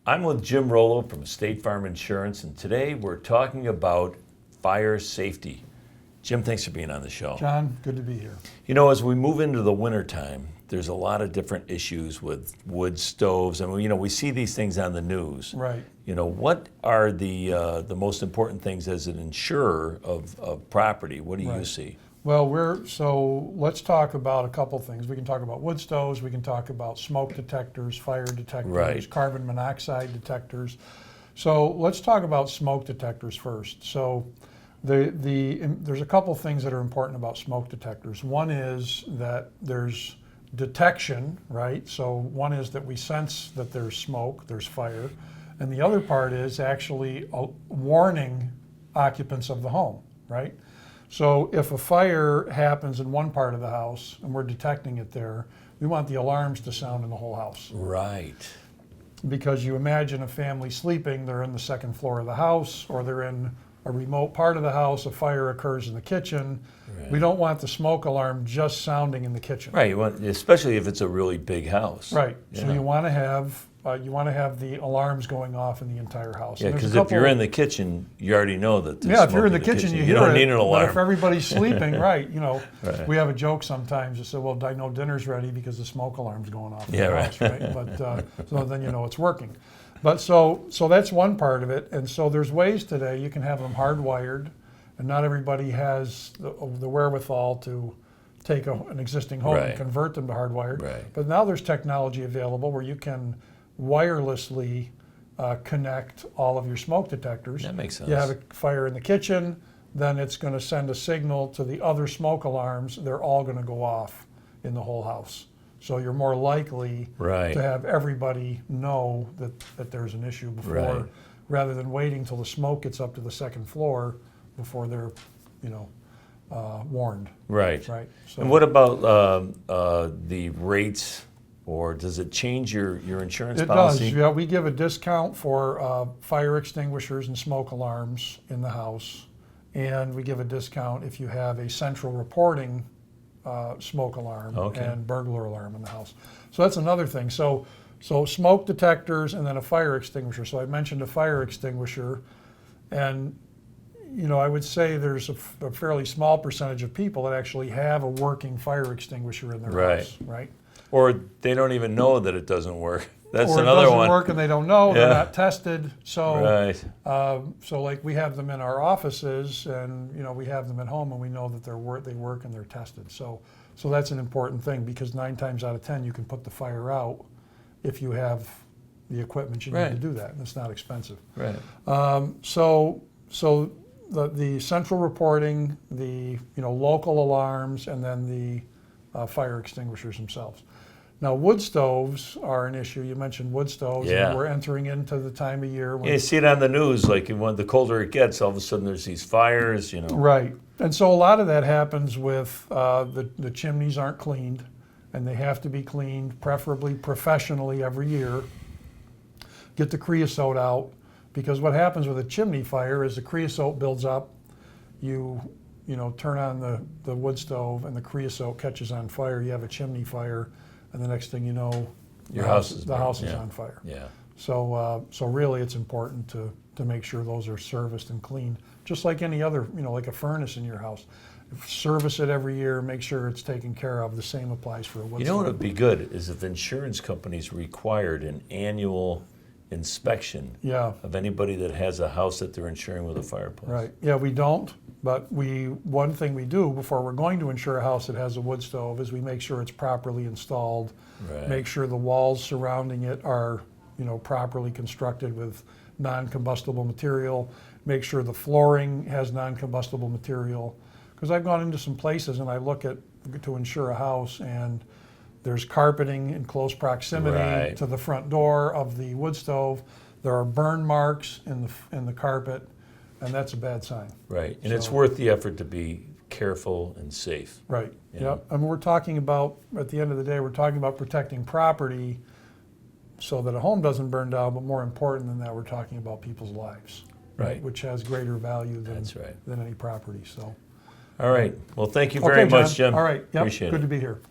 I'm with Jim Rollo from State Farm Insurance, and today we're talking about fire safety. Jim, thanks for being on the show. John, good to be here. You know, as we move into the wintertime, there's a lot of different issues with wood stoves, and we see these things on the news. Right. What are the most important things as an insurer of property? What do you see? Well, so let's talk about a couple things. We can talk about wood stoves, we can talk about smoke detectors, fire detectors, Right. carbon monoxide detectors. So let's talk about smoke detectors first. So there's a couple things that are important about smoke detectors. One is that there's detection, right? So one is that we sense that there's smoke, there's fire. And the other part is actually warning occupants of the home, right? So if a fire happens in one part of the house and we're detecting it there, we want the alarms to sound in the whole house. Right. Because you imagine a family sleeping, they're in the second floor of the house, or they're in a remote part of the house, a fire occurs in the kitchen. Right. We don't want the smoke alarm just sounding in the kitchen. Right, especially if it's a really big house. Right, Yeah. so you want to have the alarms going off in the entire house. Yeah, And there's because a if you're couple- in the kitchen, you already know that there's Yeah, if smoke you're in the kitchen, you hear don't it. need an alarm. But if everybody's sleeping, right, Right. we have a joke sometimes that said, well, I know dinner's ready because the smoke alarm's going off in Yeah, the right. house, right? But so then you know it's working. But so that's one part of it. And so there's ways today you can have them hardwired, and not everybody has the wherewithal to take an existing home Right. and convert them to hardwired. Right. But now there's technology available where you can wirelessly connect all of your smoke detectors. That makes sense. You have a fire in the kitchen, then it's going to send a signal to the other smoke alarms. They're all going to go off in the whole house. So you're more likely Right. to have everybody know that there's an issue before, Right. rather than waiting till the smoke gets up to the second floor before they're, warned. Right. Right. So And what about the rates, or does it change your insurance it policy? does. Yeah, we give a discount for fire extinguishers and smoke alarms in the house, and we give a discount if you have a central reporting smoke alarm Okay. and burglar alarm in the house. So that's another thing. So smoke detectors and then a fire extinguisher. So I mentioned a fire extinguisher, and I would say there's a fairly small percentage of people that actually have a working fire extinguisher in their Right. house, right? Or they don't even know that it doesn't work. That's Or another it doesn't one. work and they don't know, they're Yeah. not tested. So Right. so like we have them in our offices, and we have them at home, and we know that they work and they're tested. So that's an important thing, because 9 times out of 10 you can put the fire out if you have the equipment you need Right. to do that, and it's not expensive. Right. So the central reporting, the local alarms, and then the fire extinguishers themselves. Now, wood stoves are an issue. You mentioned wood stoves. Yeah. And we're entering into the time of year when You see it on the news, like when the colder it gets, all of a sudden there's these fires, Right. And so a lot of that happens with the chimneys aren't cleaned, and they have to be cleaned, preferably professionally, every year. Get the creosote out, because what happens with a chimney fire is the creosote builds up. You turn on the wood stove, and the creosote catches on fire. You have a chimney fire, and the next thing you know, Your house is the burned, house is yeah. on fire. Yeah. So really, it's important to make sure those are serviced and cleaned, just like any other, like a furnace in your house. Service it every year, make sure it's taken care of. The same applies for a wood You know what stove. would be good is if insurance companies required an annual inspection Yeah, of anybody that has a house that they're insuring with a fireplace. right. Yeah, we don't, but one thing we do before we're going to insure a house that has a wood stove is we make sure it's properly installed, Right. make sure the walls surrounding it are, properly constructed with non-combustible material, make sure the flooring has non-combustible material. Because I've gone into some places and I look to insure a house, and there's carpeting in close proximity Right. to the front door of the wood stove. There are burn marks in the carpet, and that's a bad sign. Right. And it's So- worth the effort to be careful and safe. Right. Yeah. Yep. And we're talking about, at the end of the day, we're talking about protecting property so that a home doesn't burn down, but more important than that, we're talking about people's lives, Right. which has greater value That's right. than any property. So. All right. Well, thank you very Okay, John. much, Jim. All right. Yep. Appreciate it. Good to be here.